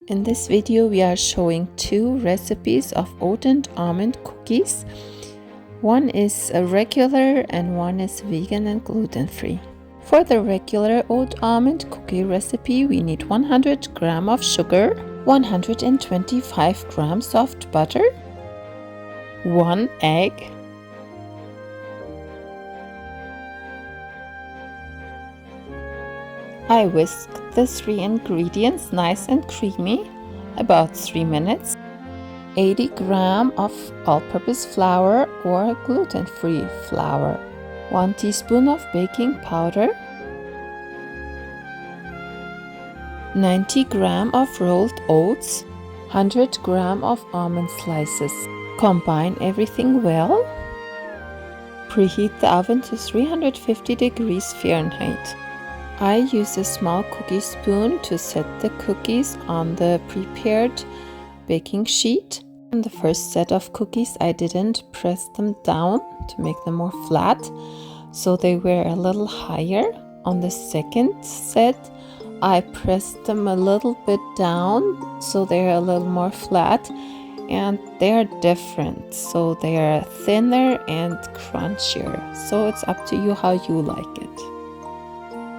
In this video we are showing two recipes of oat and almond cookies. One is a regular and one is vegan and gluten-free. For the regular oat almond cookie recipe we need 100 grams of sugar, 125 grams soft butter, 1 egg, I whisk the 3 ingredients nice and creamy, about 3 minutes. 80 grams of all-purpose flour or gluten-free flour. 1 teaspoon of baking powder. 90 grams of rolled oats. 100 grams of almond slices. Combine everything well. Preheat the oven to 350 degrees Fahrenheit. I use a small cookie spoon to set the cookies on the prepared baking sheet. On the first set of cookies I didn't press them down to make them more flat, so they were a little higher. On the second set I pressed them a little bit down so they're a little more flat, and they're different, so they are thinner and crunchier, so it's up to you how you like it.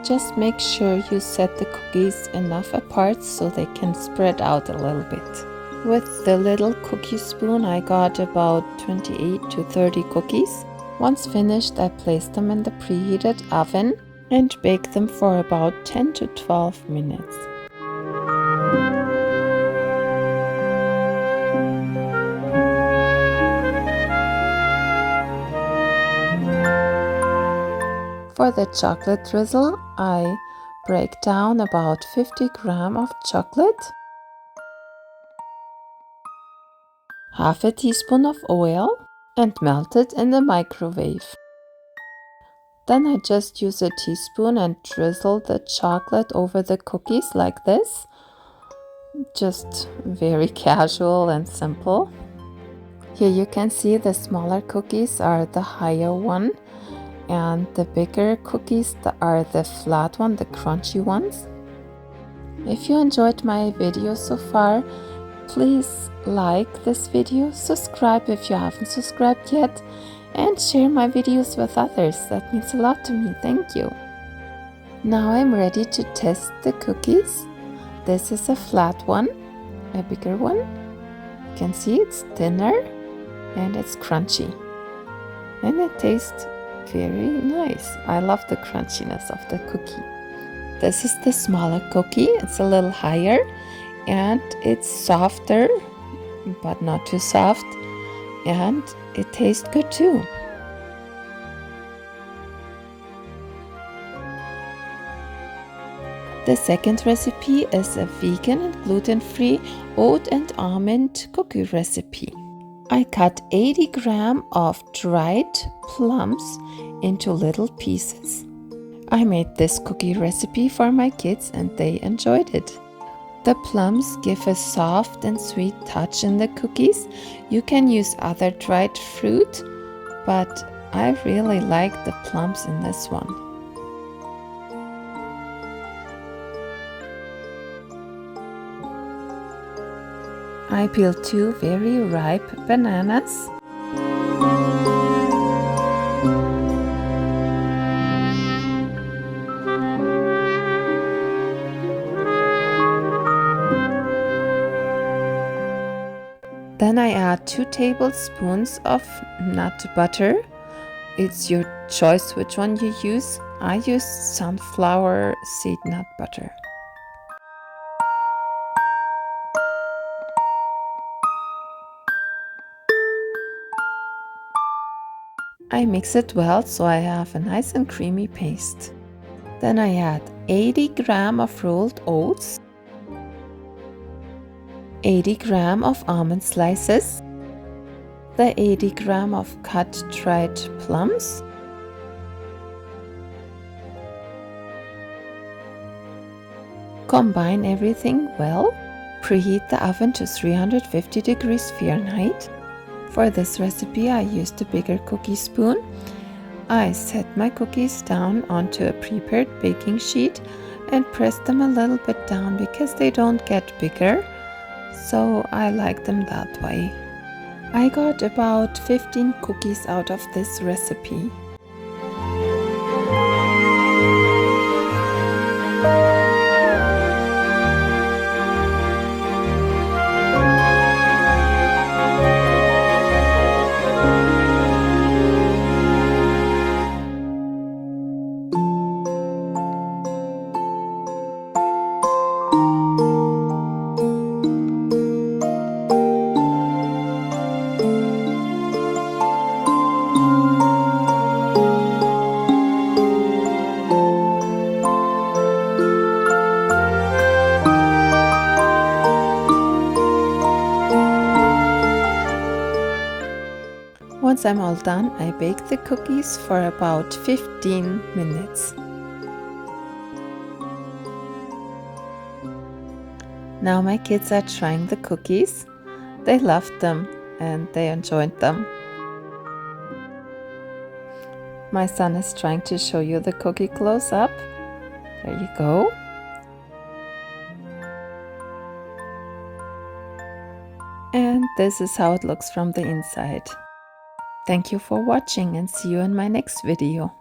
Just make sure you set the cookies enough apart so they can spread out a little bit. With the little cookie spoon I got about 28 to 30 cookies. Once finished I placed them in the preheated oven and baked them for about 10 to 12 minutes. For the chocolate drizzle, I break down about 50 grams of chocolate, half a teaspoon of oil, and melt it in the microwave. Then I just use a teaspoon and drizzle the chocolate over the cookies like this. Just very casual and simple. Here you can see the smaller cookies are the higher one, and the bigger cookies are the flat one, the crunchy ones. If you enjoyed my video so far, please like this video, subscribe if you haven't subscribed yet, and share my videos with others. That means a lot to me. Thank you. Now I'm ready to test the cookies. This is a flat one, a bigger one. You can see it's thinner and it's crunchy, and it tastes very nice. I love the crunchiness of the cookie. This is the smaller cookie. It's a little higher and it's softer, but not too soft, and it tastes good too. The second recipe is a vegan and gluten-free oat and almond cookie recipe. I cut 80 grams of dried plums into little pieces. I made this cookie recipe for my kids and they enjoyed it. The plums give a soft and sweet touch in the cookies. You can use other dried fruit, but I really like the plums in this one. I peeled 2 very ripe bananas. Then I add 2 tablespoons of nut butter. It's your choice which one you use. I use sunflower seed nut butter. I mix it well so I have a nice and creamy paste. Then I add 80 grams of rolled oats, 80 grams of almond slices, the 80 grams of cut dried plums, combine everything well, preheat the oven to 350 degrees Fahrenheit. For this recipe I used a bigger cookie spoon. I set my cookies down onto a prepared baking sheet and press them a little bit down because they don't get bigger. so I like them that way. I got about 15 cookies out of this recipe. Once I'm all done, I bake the cookies for about 15 minutes. Now my kids are trying the cookies. They loved them and they enjoyed them. My son is trying to show you the cookie close up. There you go. And this is how it looks from the inside. Thank you for watching and see you in my next video.